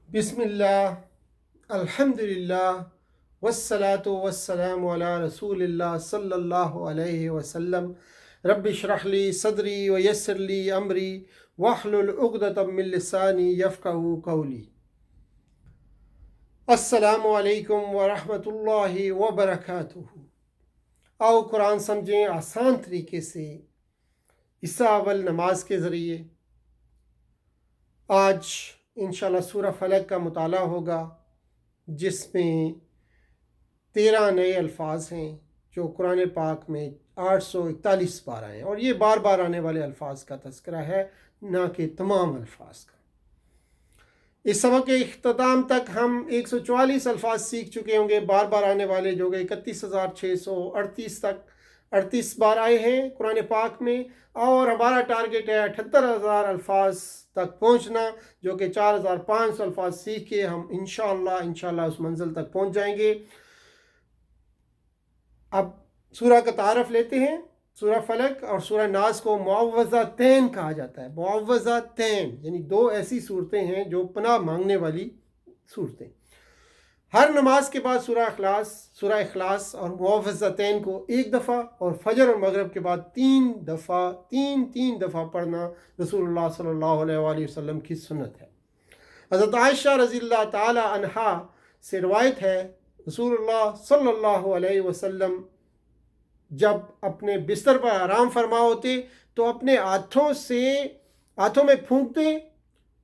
بسم اللہ، الحمد للہ، والصلاة والسلام علی رسول اللہ صلی اللہ علیہ وسلم۔ رب اشرح لی صدری ویسر لی امری واحلل عقدۃ من لسانی یفقہوا قولی۔ السلام علیکم ورحمۃ اللہ وبرکاتہ۔ آؤ قرآن سمجھیں آسان طریقے سے، حصہ اول نماز کے ذریعے۔ آج انشاءاللہ سورہ فلق کا مطالعہ ہوگا، جس میں 13 نئے الفاظ ہیں جو قرآن پاک میں 841 بار آئے ہیں، اور یہ بار بار آنے والے الفاظ کا تذکرہ ہے، نہ کہ تمام الفاظ کا۔ اس سبق کے اختتام تک ہم 144 الفاظ سیکھ چکے ہوں گے، بار بار آنے والے، جو کہ 31,638 تک 38 بار آئے ہیں قرآن پاک میں، اور ہمارا ٹارگٹ ہے 78,000 الفاظ تک پہنچنا، جو کہ 4,500 الفاظ سیکھ کے ہم انشاءاللہ اس منزل تک پہنچ جائیں گے۔ اب سورہ کا تعارف لیتے ہیں۔ سورہ فلق اور سورہ ناس کو معوذتین کہا جاتا ہے۔ معوذتین یعنی دو ایسی صورتیں ہیں جو پناہ مانگنے والی صورتیں۔ ہر نماز کے بعد سورہ اخلاص اور معوذتین کو ایک دفعہ، اور فجر اور مغرب کے بعد 3 دفعہ پڑھنا رسول اللہ صلی اللہ علیہ وآلہ وسلم کی سنت ہے۔ حضرت عائشہ رضی اللہ تعالی عنہا سے روایت ہے، رسول اللہ صلی اللہ علیہ وسلم جب اپنے بستر پر آرام فرما ہوتے تو اپنے ہاتھوں میں پھونکتے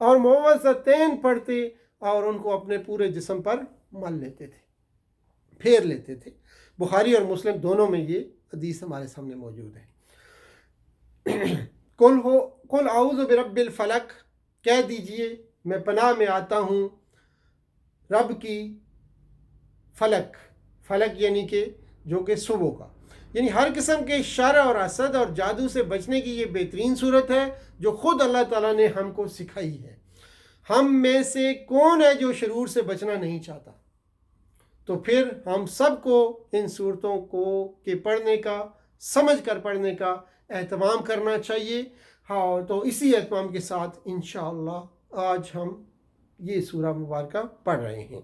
اور معوذتین پڑھتے، اور ان کو اپنے پورے جسم پر مل لیتے تھے، پھیر لیتے تھے۔ بخاری اور مسلم دونوں میں یہ حدیث ہمارے سامنے موجود ہے۔ قل اعوذ برب الفلق، کہہ دیجئے میں پناہ میں آتا ہوں رب کی فلک یعنی کہ جو کہ صبح کا، یعنی ہر قسم کے شر اور حسد اور جادو سے بچنے کی یہ بہترین صورت ہے جو خود اللہ تعالیٰ نے ہم کو سکھائی ہے۔ ہم میں سے کون ہے جو شرور سے بچنا نہیں چاہتا؟ تو پھر ہم سب کو ان صورتوں کے پڑھنے کا، سمجھ کر پڑھنے کا اہتمام کرنا چاہیے۔ ہاں، تو اسی اہتمام کے ساتھ انشاءاللہ آج ہم یہ سورہ مبارکہ پڑھ رہے ہیں۔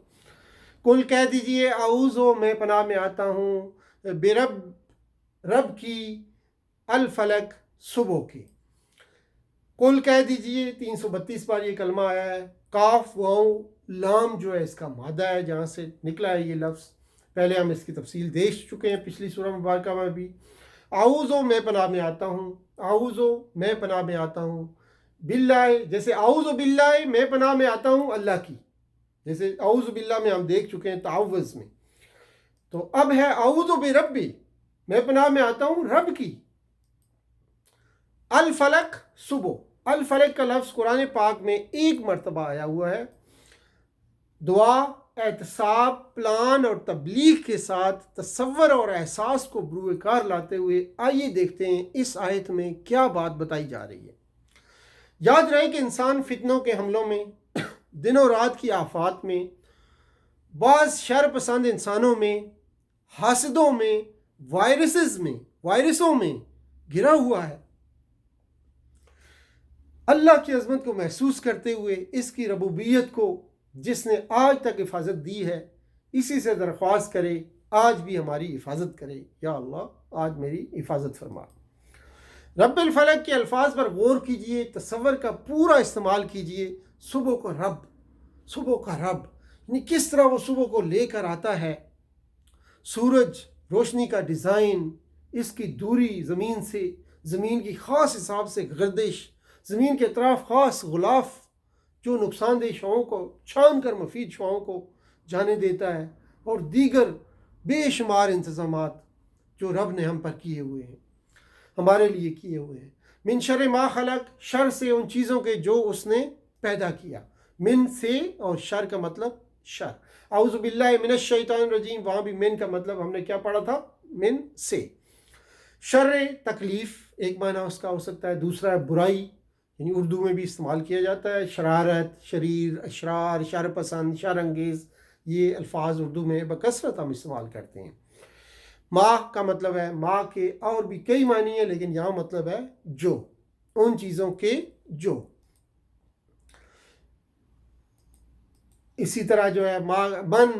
کل کہہ دیجئے اعوذ، میں پناہ میں آتا ہوں، رب کی، الفلق، صبح کی۔ کل کہہ دیجئے 332 بار یہ کلمہ آیا ہے۔ کاف واؤ لام جو ہے اس کا مادہ ہے، جہاں سے نکلا ہے یہ لفظ، پہلے ہم اس کی تفصیل دیکھ چکے ہیں پچھلی سورہ مبارکہ میں بھی۔ اعوذ، میں پناہ میں آتا ہوں، اعوذ، میں پناہ میں آتا ہوں، باللہ، جیسے اعوذ باللہ، میں پناہ میں آتا ہوں اللہ کی، جیسے اعوذ باللہ میں ہم دیکھ چکے ہیں تعوذ میں۔ تو اب ہے اعوذ بربی، میں پناہ میں آتا ہوں رب کی۔ الفلق، صبح۔ الفلق کا لفظ قرآن پاک میں 1 مرتبہ آیا ہوا ہے۔ دعا، احتساب، پلان اور تبلیغ کے ساتھ تصور اور احساس کو بروئے کار لاتے ہوئے آئیے دیکھتے ہیں اس آیت میں کیا بات بتائی جا رہی ہے۔ یاد رہے کہ انسان فتنوں کے حملوں میں، دن و رات کی آفات میں، بعض شر پسند انسانوں میں، حاسدوں میں، وائرسوں میں گرا ہوا ہے۔ اللہ کی عظمت کو محسوس کرتے ہوئے، اس کی ربوبیت کو جس نے آج تک حفاظت دی ہے، اسی سے درخواست کرے آج بھی ہماری حفاظت کرے۔ یا اللہ آج میری حفاظت فرما۔ رب الفلق کے الفاظ پر غور کیجئے، تصور کا پورا استعمال کیجئے۔ صبح کا رب یعنی کس طرح وہ صبح کو لے کر آتا ہے۔ سورج، روشنی کا ڈیزائن، اس کی دوری زمین سے، زمین کی خاص حساب سے گردش، زمین کے اطراف خاص غلاف جو نقصان دہ شعاعوں کو چھان کر مفید شعاعوں کو جانے دیتا ہے، اور دیگر بے شمار انتظامات جو رب نے ہم پر کیے ہوئے ہیں، ہمارے لیے کیے ہوئے ہیں۔ من شر ما خلق، شر سے ان چیزوں کے جو اس نے پیدا کیا۔ من سے، اور شر کا مطلب شر۔ اعوذ باللہ من الشیطان الرجیم، وہاں بھی من کا مطلب ہم نے کیا پڑھا تھا؟ من سے۔ شر تکلیف ایک معنی اس کا ہو سکتا ہے، دوسرا ہے برائی، یعنی اردو میں بھی استعمال کیا جاتا ہے، شرارت، شریر، اشرار، شر پسند، شر انگیز، یہ الفاظ اردو میں بکثرت ہم استعمال کرتے ہیں۔ ما کا مطلب ہے، ما کے اور بھی کئی معنی ہیں، لیکن یہاں مطلب ہے جو، ان چیزوں کے جو۔ اسی طرح جو ہے من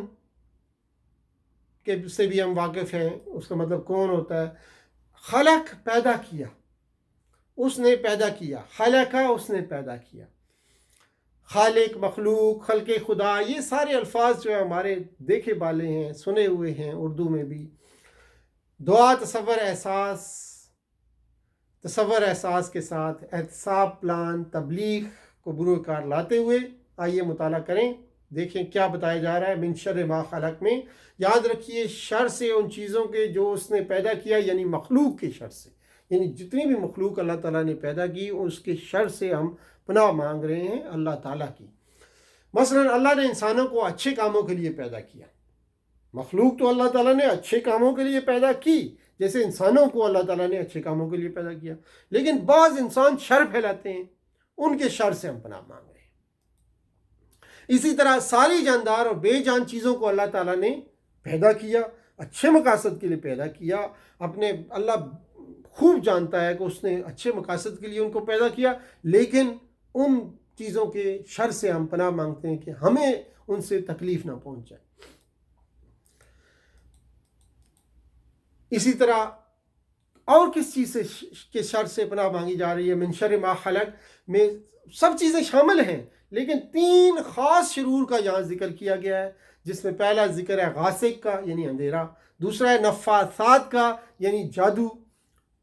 کے سے بھی ہم واقف ہیں. اس کا مطلب کون ہوتا ہے؟ خلق پیدا کیا، اس نے پیدا کیا. خلقہ اس نے پیدا کیا. خالق، مخلوق، خلق خدا، یہ سارے الفاظ جو ہے ہمارے دیکھے بالے ہیں، سنے ہوئے ہیں اردو میں بھی. دعا تصور احساس کے ساتھ احتساب، پلان، تبلیغ کو بروئے کار لاتے ہوئے آئیے مطالعہ کریں، دیکھیں کیا بتایا جا رہا ہے. من شر ما خلق میں یاد رکھیے شر سے ان چیزوں کے جو اس نے پیدا کیا، یعنی مخلوق کے شر سے، یعنی جتنی بھی مخلوق اللہ تعالیٰ نے پیدا کی اس کے شر سے ہم پناہ مانگ رہے ہیں اللہ تعالیٰ کی. مثلا اللہ نے انسانوں کو اچھے کاموں کے لیے پیدا کیا. مخلوق تو اللہ تعالیٰ نے اچھے کاموں کے لیے پیدا کی، جیسے انسانوں کو اللہ تعالیٰ نے اچھے کاموں کے لیے پیدا کیا. لیکن بعض انسان شر پھیلاتے ہیں، ان کے شر سے ہم پناہ مانگ رہے ہیں. اسی طرح ساری جاندار اور بے جان چیزوں کو اللہ تعالیٰ نے پیدا کیا، اچھے مقاصد کے لیے پیدا کیا. اللہ خوب جانتا ہے کہ اس نے اچھے مقاصد کے لیے ان کو پیدا کیا، لیکن ان چیزوں کے شر سے ہم پناہ مانگتے ہیں کہ ہمیں ان سے تکلیف نہ پہنچ جائے. اسی طرح اور کس چیز سے کے شر سے پناہ مانگی جا رہی ہے؟ من شر ما خلق میں سب چیزیں شامل ہیں، لیکن 3 خاص شرور کا یہاں ذکر کیا گیا ہے، جس میں پہلا ذکر ہے غاسق کا یعنی اندھیرا، دوسرا ہے نفاثات کا یعنی جادو،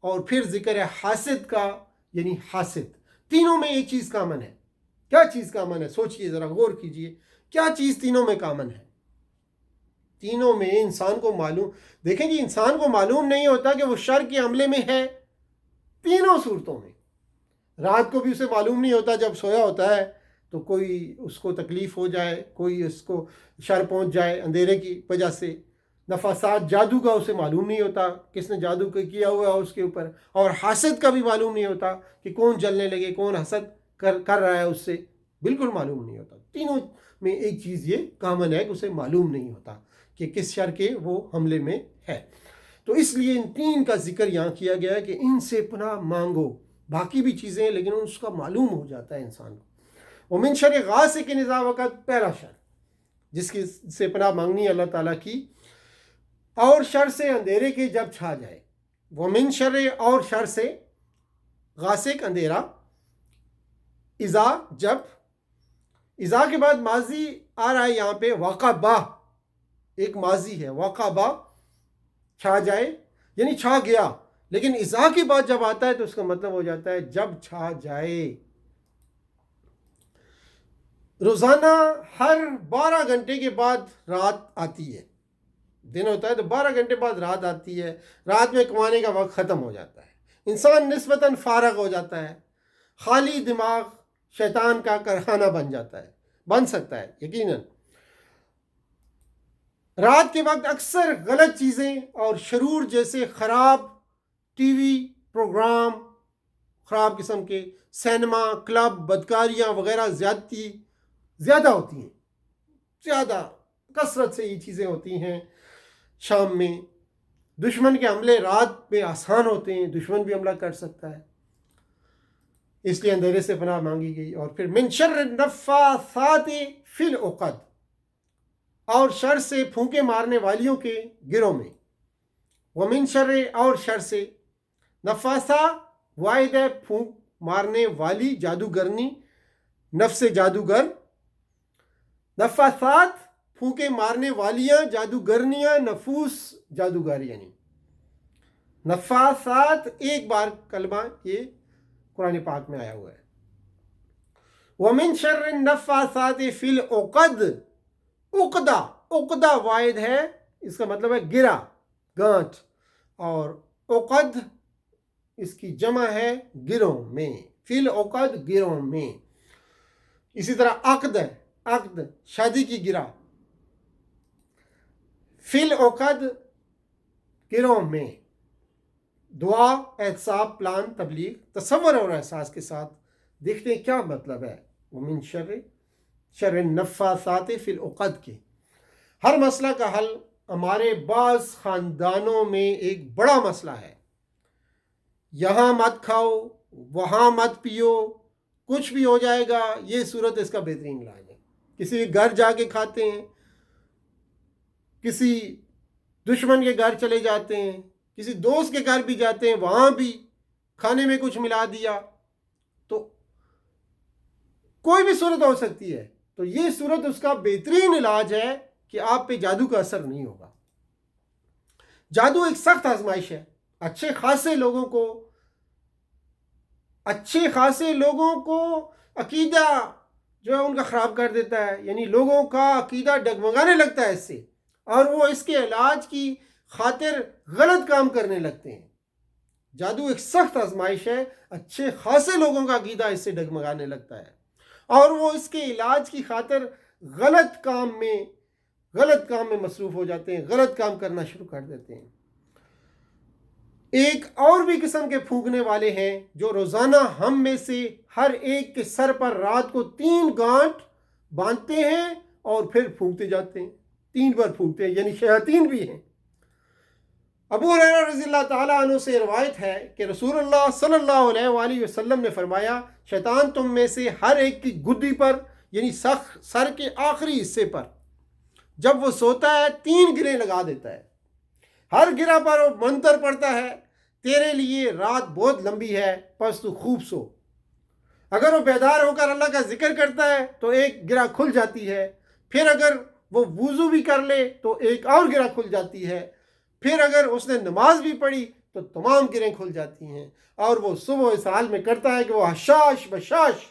اور پھر ذکر ہے حاسد کا یعنی حاسد. تینوں میں ایک چیز کامن ہے. کیا چیز کامن ہے؟ سوچئے ذرا، غور کیجئے، کیا چیز تینوں میں کامن ہے؟ تینوں میں انسان کو معلوم، دیکھیں جی، انسان کو معلوم نہیں ہوتا کہ وہ شر کے عملے میں ہے. تینوں صورتوں میں رات کو بھی اسے معلوم نہیں ہوتا، جب سویا ہوتا ہے تو کوئی اس کو تکلیف ہو جائے، کوئی اس کو شر پہنچ جائے اندھیرے کی وجہ سے. نفاسات، جادو کا اسے معلوم نہیں ہوتا کس نے جادو کیا ہوا ہے اس کے اوپر، اور حاسد کا بھی معلوم نہیں ہوتا کہ کون جلنے لگے، کون حسد کر رہا ہے اس سے، بالکل معلوم نہیں ہوتا. تینوں میں ایک چیز یہ کامن ہے کہ اسے معلوم نہیں ہوتا کہ کس شر کے وہ حملے میں ہے. تو اس لیے ان 3 کا ذکر یہاں کیا گیا ہے کہ ان سے پناہ مانگو. باقی بھی چیزیں لیکن اس کا معلوم ہو جاتا ہے انسان کو. ومن شر غاسق اذا وقب، پہلا شر جس کی سے پناہ مانگنی اللہ تعالیٰ کی، اور شر سے اندھیرے کے جب چھا جائے. ومن شر، اور شر سے، غاسق اندھیرا، اذا جب، اذا کے بعد ماضی آ رہا ہے یہاں پہ، وقبہ ایک ماضی ہے، وقبہ چھا جائے یعنی چھا گیا، لیکن اذا کے بعد جب آتا ہے تو اس کا مطلب ہو جاتا ہے جب چھا جائے. روزانہ ہر 12 گھنٹے کے بعد رات آتی ہے. دن ہوتا ہے تو 12 گھنٹے بعد رات آتی ہے. رات میں کمانے کا وقت ختم ہو جاتا ہے، انسان نسبتاً فارغ ہو جاتا ہے، خالی دماغ شیطان کا کارخانہ بن سکتا ہے یقیناً. رات کے وقت اکثر غلط چیزیں اور شرور جیسے خراب ٹی وی پروگرام، خراب قسم کے سینما، کلب، بدکاریاں وغیرہ زیادہ ہوتی ہیں. زیادہ کثرت سے یہ چیزیں ہوتی ہیں. شام میں دشمن کے حملے رات میں آسان ہوتے ہیں، دشمن بھی حملہ کر سکتا ہے، اس لیے اندھیرے سے پناہ مانگی گئی. اور پھر من شر النفاثات فی العقد، اور شر سے پھونکے مارنے والیوں کے گروہ میں. ومن شر، اور شر سے، نفاسہ واحد ہے پھونک مارنے والی، جادوگرنی، نفس جادوگر. نفاسات پھونکے مارنے والیاں، جادوگرنیاں، نفوس جادوگر یعنی نفاسات. ایک بار کلمہ یہ قرآن پاک میں آیا ہوا ہے. ومن شر النفاثات فی العقد، عقدہ واحد ہے، اس کا مطلب ہے گرہ، گانٹھ، اور عقد اس کی جمع ہے گروہ میں. فی العقد گروہ میں. اسی طرح عقد ہے، عقد شادی کی گرہ. فی العقد گروہ میں. دعا، احتساب، پلان، تبلیغ، تصور اور احساس کے ساتھ دیکھتے ہیں کیا مطلب ہے ومن شر النفاثات فی العقد کے. ہر مسئلہ کا حل ہمارے بعض خاندانوں میں ایک بڑا مسئلہ ہے. یہاں مت کھاؤ، وہاں مت پیو، کچھ بھی ہو جائے گا، یہ صورت اس کا بہترین علاج ہے. کسی کے گھر جا کے کھاتے ہیں، کسی دشمن کے گھر چلے جاتے ہیں، کسی دوست کے گھر بھی جاتے ہیں، وہاں بھی کھانے میں کچھ ملا دیا، تو کوئی بھی صورت ہو سکتی ہے. تو یہ صورت اس کا بہترین علاج ہے کہ آپ پہ جادو کا اثر نہیں ہوگا. جادو ایک سخت آزمائش ہے. اچھے خاصے لوگوں کو عقیدہ جو ہے ان کا خراب کر دیتا ہے، یعنی لوگوں کا عقیدہ ڈگمگانے لگتا ہے اس سے، اور وہ اس کے علاج کی خاطر غلط کام کرنے لگتے ہیں. جادو ایک سخت آزمائش ہے. اچھے خاصے لوگوں کا عقیدہ اس سے ڈگمگانے لگتا ہے اور وہ اس کے علاج کی خاطر غلط کام میں مصروف ہو جاتے ہیں، غلط کام کرنا شروع کر دیتے ہیں. ایک اور بھی قسم کے پھونکنے والے ہیں جو روزانہ ہم میں سے ہر ایک کے سر پر رات کو 3 گانٹھ باندھتے ہیں اور پھر پھونکتے جاتے ہیں. 3 بار پھونکتے ہیں، یعنی شیاطین بھی ہیں. ابو ہریرہ رضی اللہ تعالیٰ عنہ سے روایت ہے کہ رسول اللہ صلی اللہ علیہ وآلہ وسلم نے فرمایا، شیطان تم میں سے ہر ایک کی گدی پر، یعنی سر کے آخری حصے پر جب وہ سوتا ہے 3 گریں لگا دیتا ہے. ہر گرہ پر وہ منتر پڑتا ہے، تیرے لیے رات بہت لمبی ہے، پس تو خوب سو. اگر وہ بیدار ہو کر اللہ کا ذکر کرتا ہے تو ایک گرہ کھل جاتی ہے، پھر اگر وہ وضو بھی کر لے تو ایک اور گرہ کھل جاتی ہے، پھر اگر اس نے نماز بھی پڑھی تو تمام گرہیں کھل جاتی ہیں. اور وہ صبح اس حال میں کرتا ہے کہ وہ حشاش بشاش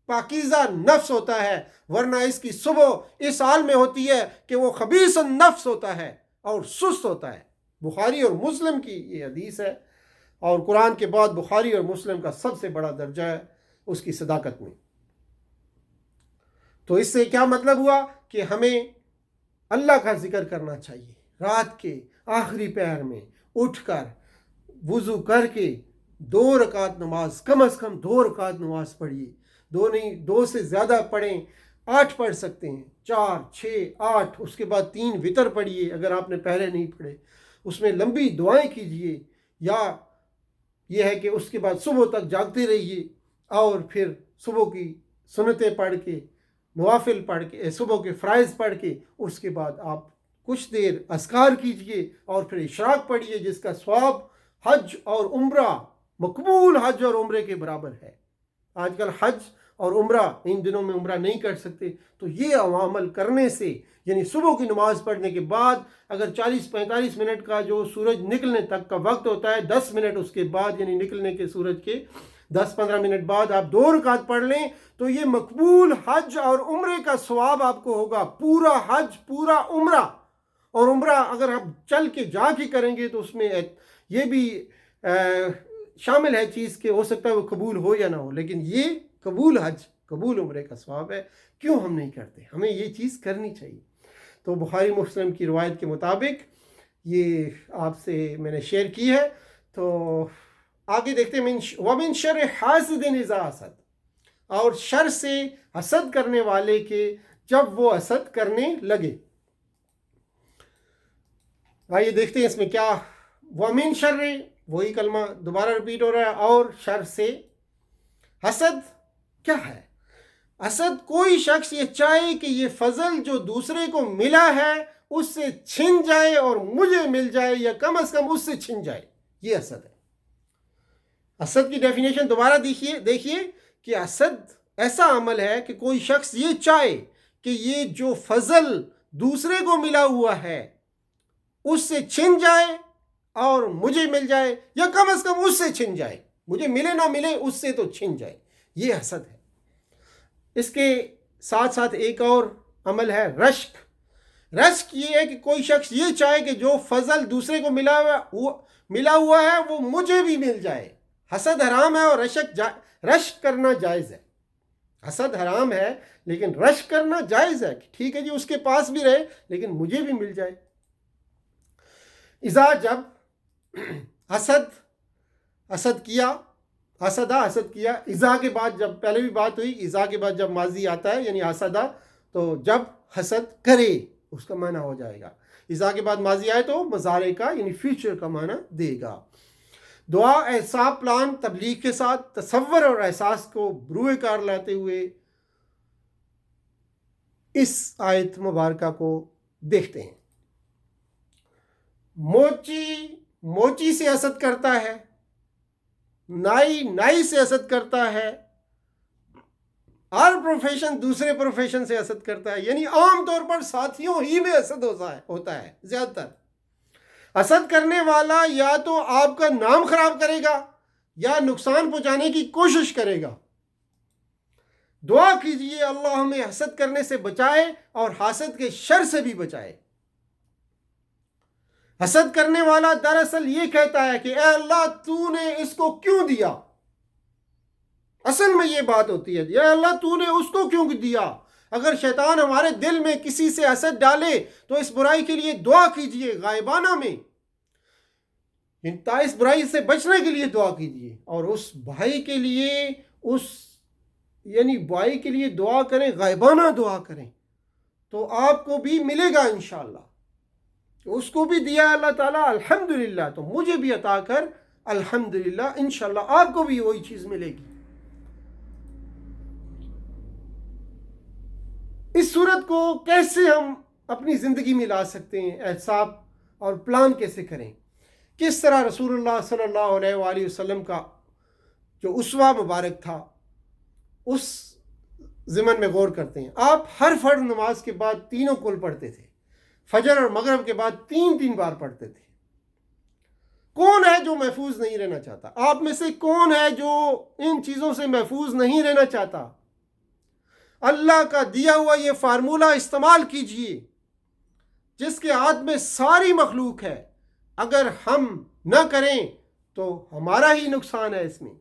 پاکیزہ نفس ہوتا ہے، ورنہ اس کی صبح اس حال میں ہوتی ہے کہ وہ خبیث نفس ہوتا ہے اور سست ہوتا ہے. بخاری اور مسلم کی یہ حدیث ہے، اور قرآن کے بعد بخاری اور مسلم کا سب سے بڑا درجہ ہے اس کی صداقت میں. تو اس سے کیا مطلب ہوا کہ ہمیں اللہ کا ذکر کرنا چاہیے. رات کے آخری پہر میں اٹھ کر وضو کر کے 2 رکعت نماز، کم از کم 2 رکعت نماز پڑھیے. 2 نہیں، 2 سے زیادہ پڑھیں، 8 پڑھ سکتے ہیں، 4 6 8. اس کے بعد 3 وتر پڑھیے اگر آپ نے پہلے نہیں پڑھے. اس میں لمبی دعائیں کیجئے، یا یہ ہے کہ اس کے بعد صبح تک جاگتے رہیے اور پھر صبح کی سنتیں پڑھ کے، نوافل پڑھ کے، صبح کے فرائض پڑھ کے، اس کے بعد آپ کچھ دیر اذکار کیجئے اور پھر اشراق پڑھیے، جس کا ثواب حج اور عمرہ، مقبول حج اور عمرے کے برابر ہے. آج کل حج اور عمرہ، ان دنوں میں عمرہ نہیں کر سکتے، تو یہ عمل کرنے سے، یعنی صبح کی نماز پڑھنے کے بعد اگر 40-45 منٹ کا جو سورج نکلنے تک کا وقت ہوتا ہے، 10 منٹ اس کے بعد، یعنی نکلنے کے سورج کے 10-15 منٹ بعد آپ 2 رکعت پڑھ لیں تو یہ مقبول حج اور عمرے کا ثواب آپ کو ہوگا. پورا حج، پورا عمرہ. اور عمرہ اگر آپ چل کے جا کے کریں گے تو اس میں یہ بھی شامل ہے چیز کہ ہو سکتا ہے وہ قبول ہو یا نہ ہو، لیکن یہ قبول حج، قبول عمرے کا ثواب ہے. کیوں ہم نہیں کرتے؟ ہمیں یہ چیز کرنی چاہیے. تو بخاری مسلم کی روایت کے مطابق یہ آپ سے میں نے شیئر کی ہے. تو آگے دیکھتے ہیں، وَمِن شَرِّ حَاسِدٍ إِذَا حَسَدَ، اور شر سے حسد کرنے والے کے جب وہ حسد کرنے لگے. آئیے دیکھتے ہیں اس میں کیا. وَمِن شَرِّ، وہی کلمہ دوبارہ ریپیٹ ہو رہا ہے، اور شر سے. حسد کیا ہے؟ حسد کوئی شخص یہ چاہے کہ یہ فضل جو دوسرے کو ملا ہے اس سے چھن جائے اور مجھے مل جائے، یا کم از کم اس سے چھن جائے. یہ حسد ہے. حسد کی ڈیفینیشن دوبارہ دیکھیے کہ حسد ایسا عمل ہے کہ کوئی شخص یہ چاہے کہ یہ جو فضل دوسرے کو ملا ہوا ہے اس سے چھن جائے اور مجھے مل جائے، یا کم از کم اس سے چھن جائے، مجھے ملے نہ ملے اس سے تو چھن جائے. یہ حسد ہے. اس کے ساتھ ساتھ ایک اور عمل ہے رشک. رشک یہ ہے کہ کوئی شخص یہ چاہے کہ جو فضل دوسرے کو ملا ہوا ہے وہ مجھے بھی مل جائے. حسد حرام ہے اور رشک کرنا جائز ہے. حسد حرام ہے لیکن رشک کرنا جائز ہے کہ ٹھیک ہے جی اس کے پاس بھی رہے لیکن مجھے بھی مل جائے. اذا، جب حسد کیا، اذا کے بعد، جب پہلے بھی بات ہوئی، اذا کے بعد جب ماضی آتا ہے یعنی حسدہ، تو جب حسد کرے اس کا معنی ہو جائے گا. اذا کے بعد ماضی آئے تو مضارع کا یعنی فیوچر کا معنی دے گا. دعا، احساب، پلان، تبلیغ کے ساتھ تصور اور احساس کو بروئے کار لاتے ہوئے اس آیت مبارکہ کو دیکھتے ہیں۔ موچی سے حسد کرتا ہے، نائی سے حسد کرتا ہے، ہر پروفیشن دوسرے پروفیشن سے حسد کرتا ہے، یعنی عام طور پر ساتھیوں ہی میں حسد ہوتا ہے زیادہ تر۔ حسد کرنے والا یا تو آپ کا نام خراب کرے گا یا نقصان پہنچانے کی کوشش کرے گا۔ دعا کیجئے اللہ ہمیں حسد کرنے سے بچائے اور حاسد کے شر سے بھی بچائے۔ حسد کرنے والا دراصل یہ کہتا ہے کہ اے اللہ تو نے اس کو کیوں دیا؟ اصل میں یہ بات ہوتی ہے، اے اللہ تو نے اس کو کیوں دیا؟ اگر شیطان ہمارے دل میں کسی سے حسد ڈالے تو اس برائی کے لیے دعا کیجئے غائبانہ میں، اس برائی سے بچنے کے لیے دعا کیجئے، اور اس بھائی کے لیے بھائی کے لیے دعا کریں، غائبانہ دعا کریں، تو آپ کو بھی ملے گا انشاءاللہ۔ اس کو بھی دیا اللہ تعالیٰ الحمدللہ، تو مجھے بھی عطا کر الحمدللہ، انشاءاللہ آپ کو بھی وہی چیز ملے گی۔ اس صورت کو کیسے ہم اپنی زندگی میں لا سکتے ہیں، احتساب اور پلان کیسے کریں؟ کس طرح رسول اللہ صلی اللہ علیہ وآلہ وسلم کا جو اسوہ مبارک تھا اس ضمن میں غور کرتے ہیں۔ آپ ہر فرض نماز کے بعد تینوں کل پڑھتے تھے، فجر اور مغرب کے بعد 3 بار پڑھتے تھے۔ کون ہے جو محفوظ نہیں رہنا چاہتا؟ آپ میں سے کون ہے جو ان چیزوں سے محفوظ نہیں رہنا چاہتا؟ اللہ کا دیا ہوا یہ فارمولہ استعمال کیجئے جس کے ہاتھ میں ساری مخلوق ہے۔ اگر ہم نہ کریں تو ہمارا ہی نقصان ہے اس میں۔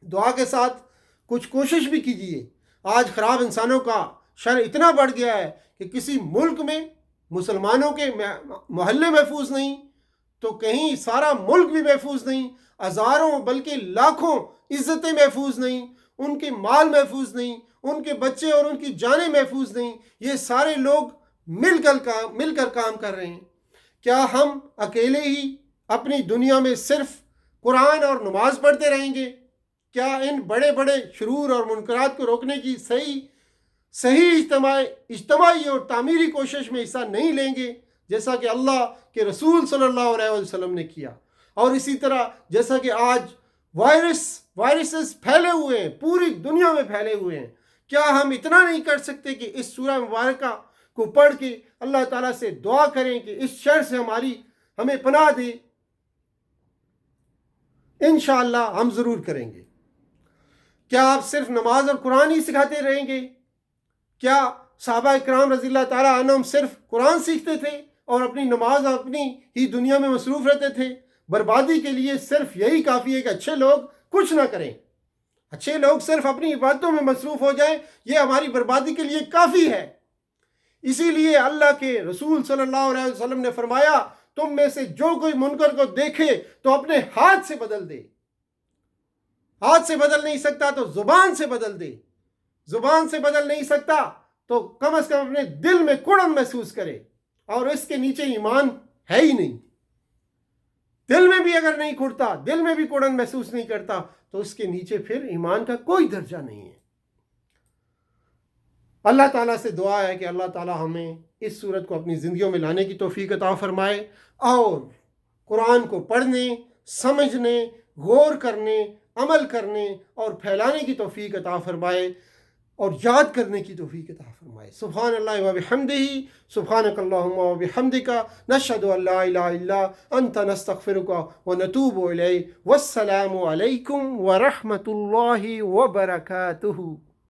دعا کے ساتھ کچھ کوشش بھی کیجئے۔ آج خراب انسانوں کا شر اتنا بڑھ گیا ہے کہ کسی ملک میں مسلمانوں کے محلے محفوظ نہیں تو کہیں سارا ملک بھی محفوظ نہیں، ہزاروں بلکہ لاکھوں عزتیں محفوظ نہیں، ان کے مال محفوظ نہیں، ان کے بچے اور ان کی جانیں محفوظ نہیں۔ یہ سارے لوگ مل کر کام کر رہے ہیں۔ کیا ہم اکیلے ہی اپنی دنیا میں صرف قرآن اور نماز پڑھتے رہیں گے؟ کیا ان بڑے بڑے شرور اور منکرات کو روکنے کی صحیح اجتماعی اور تعمیری کوشش میں حصہ نہیں لیں گے جیسا کہ اللہ کے رسول صلی اللہ علیہ وسلم نے کیا؟ اور اسی طرح جیسا کہ آج وائرسز پھیلے ہوئے ہیں، پوری دنیا میں پھیلے ہوئے ہیں، کیا ہم اتنا نہیں کر سکتے کہ اس سورہ مبارکہ کو پڑھ کے اللہ تعالیٰ سے دعا کریں کہ اس شر سے ہمیں پناہ دے؟ انشاءاللہ ہم ضرور کریں گے۔ کیا آپ صرف نماز اور قرآن ہی سکھاتے رہیں گے؟ کیا صحابہ اکرام رضی اللہ تعالیٰ عنہم صرف قرآن سیکھتے تھے اور اپنی نماز اپنی ہی دنیا میں مصروف رہتے تھے؟ بربادی کے لیے صرف یہی کافی ہے کہ اچھے لوگ کچھ نہ کریں، اچھے لوگ صرف اپنی عبادتوں میں مصروف ہو جائیں، یہ ہماری بربادی کے لیے کافی ہے۔ اسی لیے اللہ کے رسول صلی اللہ علیہ وسلم نے فرمایا، تم میں سے جو کوئی منکر کو دیکھے تو اپنے ہاتھ سے بدل دے۔ ہاتھ سے بدل نہیں سکتا تو زبان سے بدل دے، زبان سے بدل نہیں سکتا تو کم از کم اپنے دل میں کڑن محسوس کرے، اور اس کے نیچے ایمان ہے ہی نہیں۔ دل میں بھی اگر نہیں کھڑتا، دل میں بھی کڑن محسوس نہیں کرتا تو اس کے نیچے پھر ایمان کا کوئی درجہ نہیں ہے۔ اللہ تعالیٰ سے دعا ہے کہ اللہ تعالیٰ ہمیں اس صورت کو اپنی زندگیوں میں لانے کی توفیق عطا فرمائے، اور قرآن کو پڑھنے، سمجھنے، غور کرنے، عمل کرنے اور پھیلانے کی توفیق عطا فرمائے، اور یاد کرنے کی توفیق عطا فرمائے۔ سبحان اللہ و بحمدہ، سبحانک اللہم و بحمدک، نشہد ان لا الہ الا انت، نستغفرک و نتوب الیک۔ والسلام علیکم ورحمۃ اللہ وبرکاتہ۔